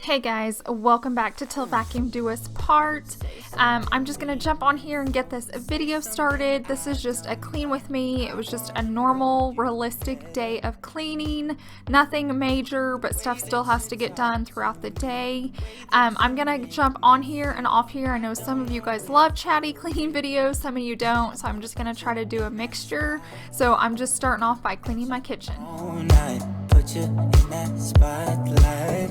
Hey guys, welcome back to Till Vacuum Do Us Part. I'm just going to jump on here and get this video started. This is just a clean with me. It was just a normal, realistic day of cleaning. Nothing major, but stuff still has to get done throughout the day. I'm going to jump on here and off here. I know some of you guys love chatty cleaning videos, some of you don't, so I'm just going to try to do a mixture. So I'm just starting off by cleaning my kitchen. All night, put you in that spotlight.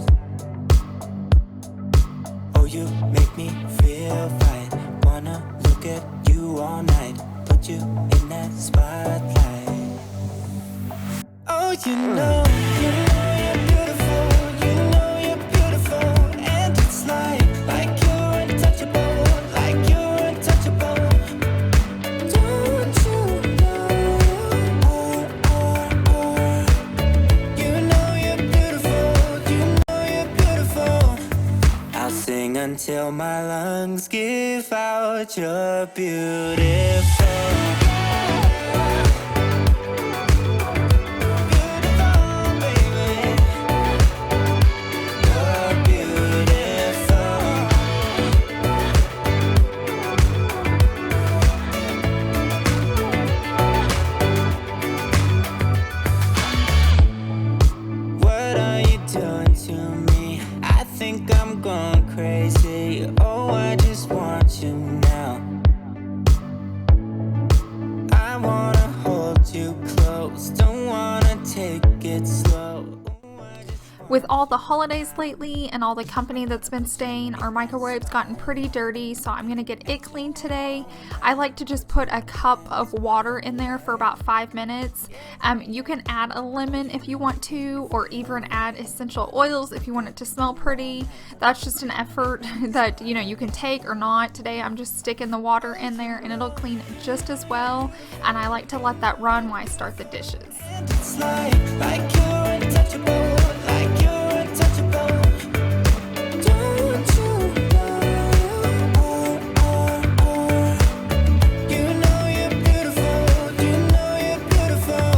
Oh, you make me feel right. Wanna look at you all night. Put you in that spotlight. Oh, you know you're beautiful. You know you're beautiful. And it's like you're untouchable. Like you're untouchable. Don't you know? You know you're beautiful. You know you're beautiful. I'll sing until my lungs give out. You're beautiful. Beautiful, baby. You're beautiful. What are you doing to me? I think I'm going crazy. Oh, I just want you now. I wanna hold you close. Don't wanna take it slow. With all the holidays lately and all the company that's been staying, our microwave's gotten pretty dirty, so I'm going to get it cleaned today. I like to just put a cup of water in there for about 5 minutes. You can add a lemon if you want to, or even add essential oils if you want it to smell pretty. That's just an effort that you can take or not. Today I'm just sticking the water in there and it'll clean just as well, and I like to let that run while I start the dishes. It's like you're untouchable. Like you're untouchable. Don't you know? You know you're beautiful. You know you're beautiful.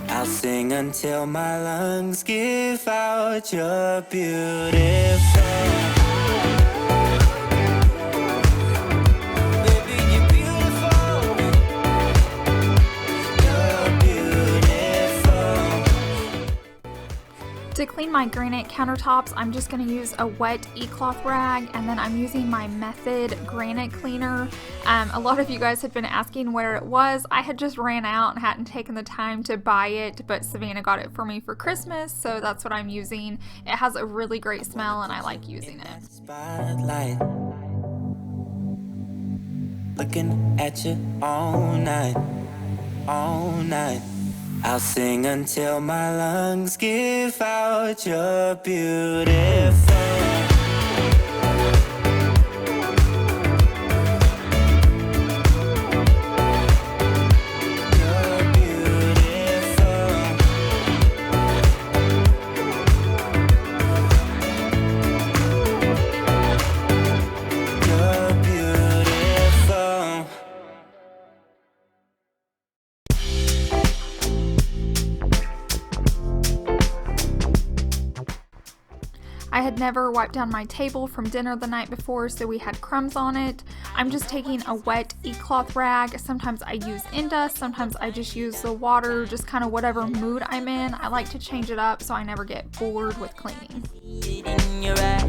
I'll sing until my lungs give out. You're beautiful. Baby, you're beautiful. You're beautiful. To clean my granite countertops, I'm just going to use a wet e-cloth rag, and then I'm using my Method granite cleaner. A lot of you guys had been asking where it was. I had just ran out and hadn't taken the time to buy it, but Savannah got it for me for Christmas, so that's what I'm using. It has a really great smell and I like using it. Spotlight, looking at you all night, all night. I'll sing until my lungs give out. You're beautiful. You're beautiful. You're beautiful. I had never wiped down my table from dinner the night before, so we had crumbs on it. I'm just taking a wet e-cloth rag. Sometimes I use Indust, sometimes I just use the water, just kind of whatever mood I'm in. I like to change it up so I never get bored with cleaning. In your eyes,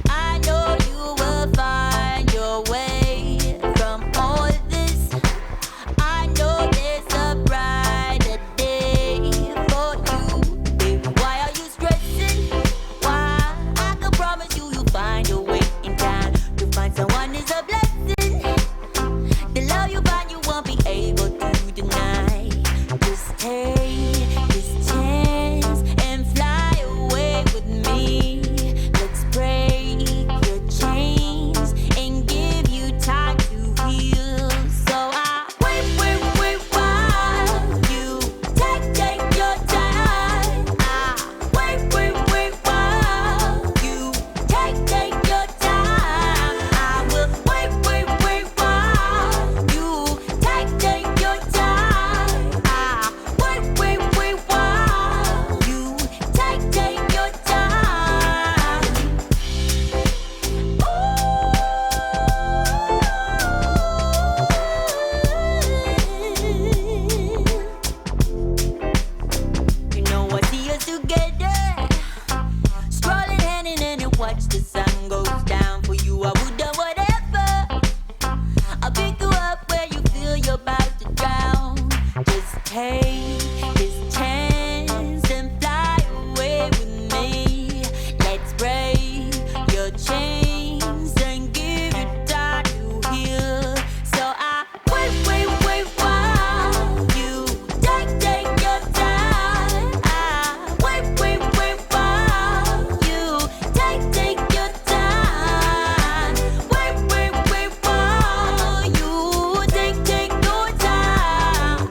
I know you will find your way from all this. I know there's a brighter day for you, baby. Why are you stressing? Why? I can promise you, you'll find a way in time to find someone is a blessing. The love you find, you won't be able to deny. Just take this chance and fly away with me. Let's break your chains. together. Scrolling hand in hand and watch the sun goes down. For you, I would do whatever. I'll pick you up where you feel you're about to drown. Just take this chance and fly away with me. Let's break your chains and give you time to heal. So I wait while you take your time. I wait while you take your time. Wait while you take your time.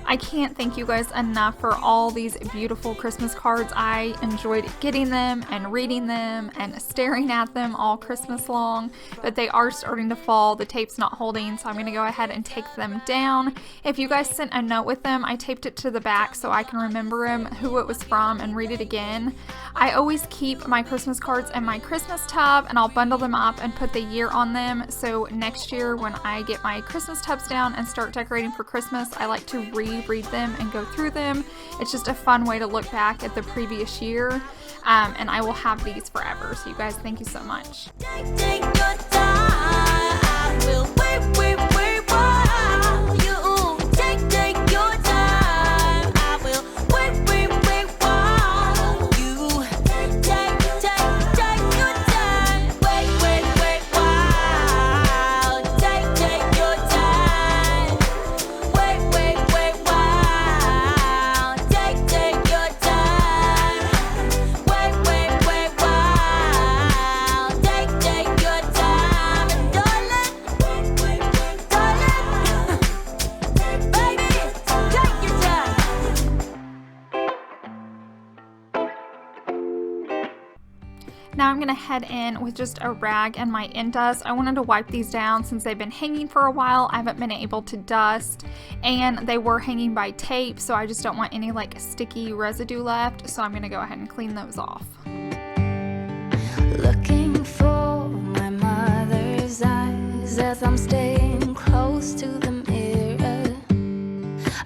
I can't thank you guys enough for all these beautiful Christmas cards. I enjoyed getting them and reading them and staring at them all Christmas long, but they are starting to fall. The tape's not holding, so I'm going to go ahead and take them down. If you guys sent a note with them, I taped it to the back so I can remember them, who it was from, and read it again. I always keep my Christmas cards in my Christmas tub, and I'll bundle them up and put the year on them, so next year when I get my Christmas tubs down and start decorating for Christmas, I like to reread them and go through them. It's just a fun way to look back at the previous year, and I will have these forever. So you guys, thank you so much. Take your time. I will wait while you take your time. I will wait while you take your time. Wait while take your time. Wait while take your time. Wait while take your time. And darling, baby, take your time. Now I'm going to head in with just a rag and my Indust. I wanted to wipe these down since they've been hanging for a while. I haven't been able to dust, and they were hanging by tape, so I just don't want any like sticky residue left, so I'm going to go ahead and clean those off. Looking for my mother's eyes as I'm staying close to the mirror.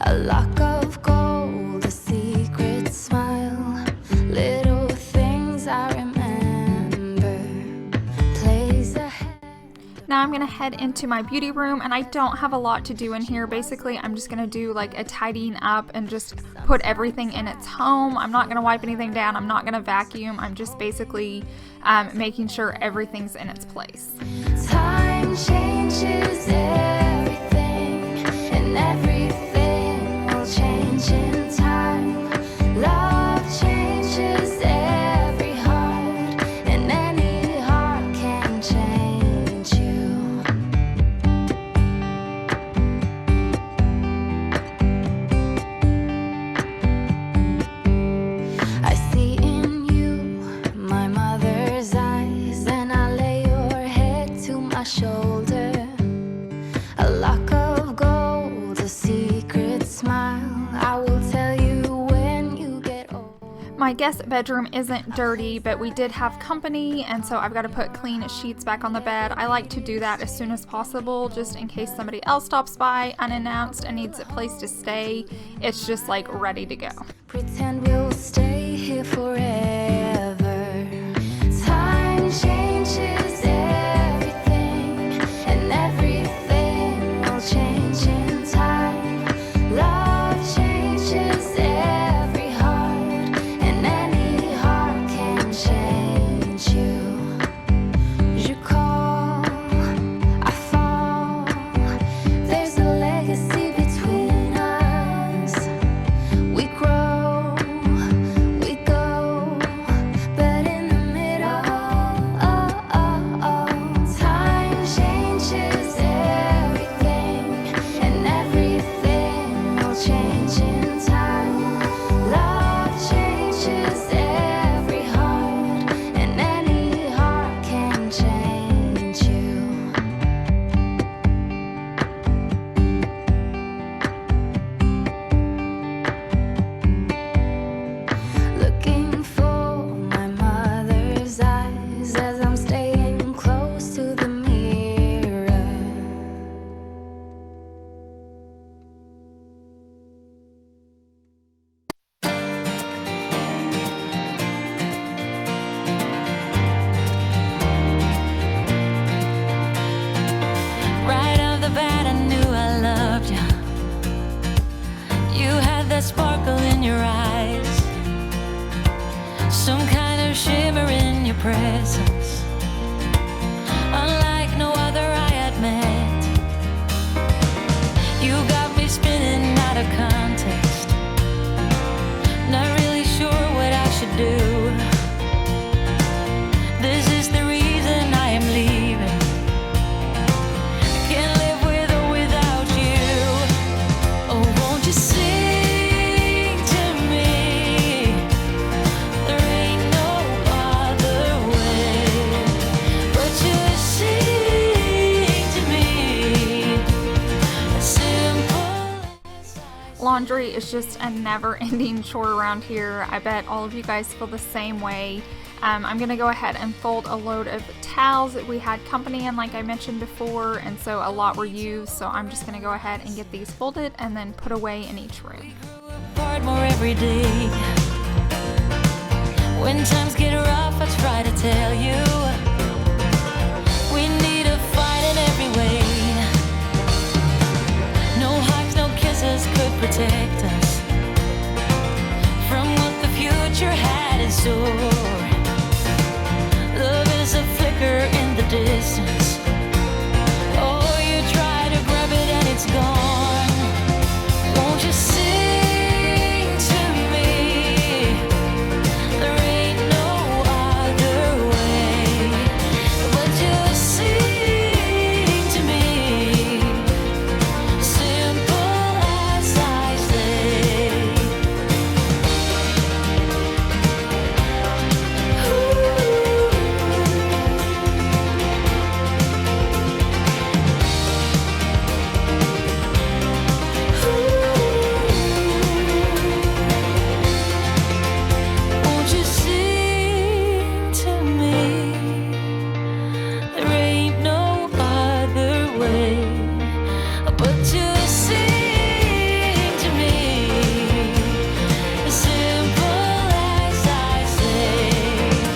A lock of gold, a secret smile, little things I remember. Plays ahead. Now I'm going to head into my beauty room, and I don't have a lot to do in here. Basically, I'm just going to do like a tidying up and just put everything in its home. I'm not going to wipe anything down. I'm not going to vacuum. I'm just basically making sure everything's in its place. Time changes everything, and everything will change in time. Love changes every heart, and any heart can change you. I see in you my mother's eyes, and I lay your head to my shoulder. A lock of gold, a secret smile. I will tell you when you get old. My guest bedroom isn't dirty, but we did have company, and so I've got to put clean sheets back on the bed. I like to do that as soon as possible, just in case somebody else stops by unannounced and needs a place to stay. It's just like ready to go. Pretend we'll stay here forever. Time changes everything, and everything will change in time. Love changes every heart, and any heart can change you. You call, I fall. There's a legacy between us. We grow, we go, but in the middle, time changes everything, and everything will change in time. Love changes every heart, and any heart can change you. Looking for my mother's eyes as I'm staying close to the mirror. presence, unlike no other I had met. You got me spinning out of context, not really sure what I should do. This is the reason I am leaving. Can't live with or without you. Oh, won't you sing to me? There ain't no other way but to sing to me. As simple as Laundry is just a never-ending chore around here. I bet all of you guys feel the same way. I'm gonna go ahead and fold a load of towels. We had company in, like I mentioned before, and so a lot were used, so I'm just gonna go ahead and get these folded and then put away in each room. apart more every day. When times get rough, I try to tell you we need to fight in every way. No hugs, no kisses could protect us from what the future had in store. Love is a flicker in the distance. Oh, you try to grab it and it's gone. Won't you sing to me? There ain't no other way but to sing to me. Simple as I say. Won't you sing to me? There ain't no other way but to sing to me. Simple as I say.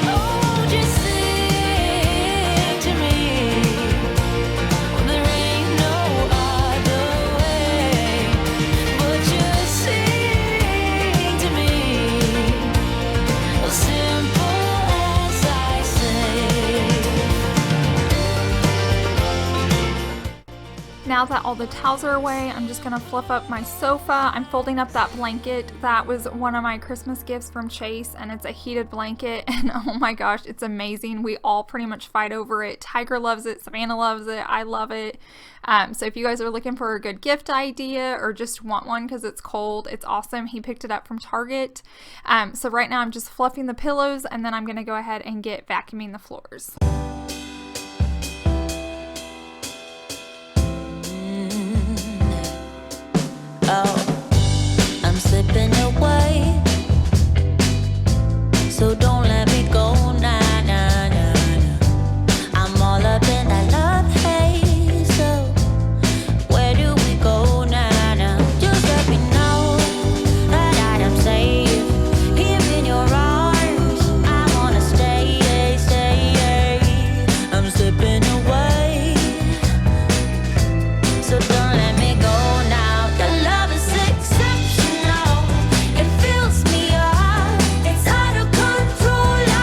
Won't you sing to me? There ain't no other way but to sing to me. Simple as I say. Now that all the towels are away, I'm just gonna fluff up my sofa. I'm folding up that blanket. That was one of my Christmas gifts from Chase, and it's a heated blanket, and oh my gosh, it's amazing. We all pretty much fight over it. Tiger loves it, Savannah loves it, I love it. So if you guys are looking for a good gift idea or just want one because it's cold, it's awesome. He picked it up from Target. So right now I'm just fluffing the pillows, and then I'm gonna go ahead and get vacuuming the floors. Oh, I'm slipping away, so don't let me go. Nah, nah, nah, nah. I'm all up in that love haze. So where do we go now? Nah? Just let me know that I am safe here in your arms. I wanna stay, stay. I'm slipping away, so don't let me go now. The love is exceptional. It fills me up. It's out of control.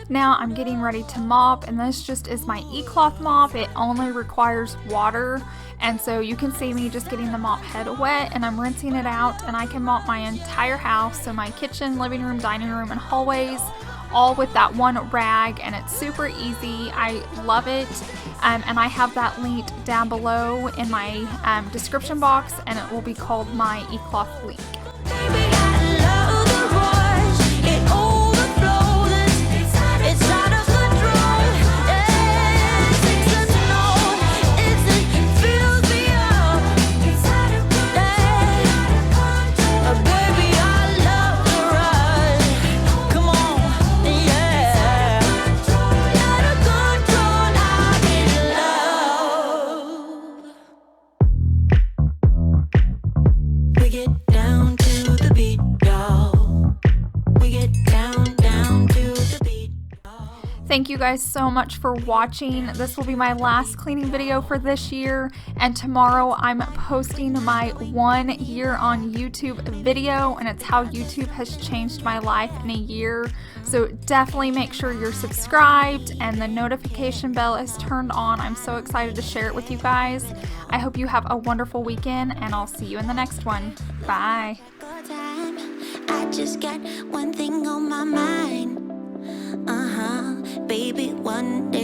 Now I'm getting ready to mop, and this just is my e-cloth mop. It only requires water, and so you can see me just getting the mop head wet, and I'm rinsing it out, and I can mop my entire house, so my kitchen, living room, dining room, and hallways, all with that one rag, and it's super easy. I love it. And I have that linked down below in my description box, and it will be called my e-cloth link. Thank you guys so much for watching. This will be my last cleaning video for this year, and tomorrow I'm posting my 1 year on YouTube video, and it's how YouTube has changed my life in a year. So definitely make sure you're subscribed and the notification bell is turned on. I'm so excited to share it with you guys. I hope you have a wonderful weekend, and I'll see you in the next one. Bye. I just got one thing on my mind. Baby, one day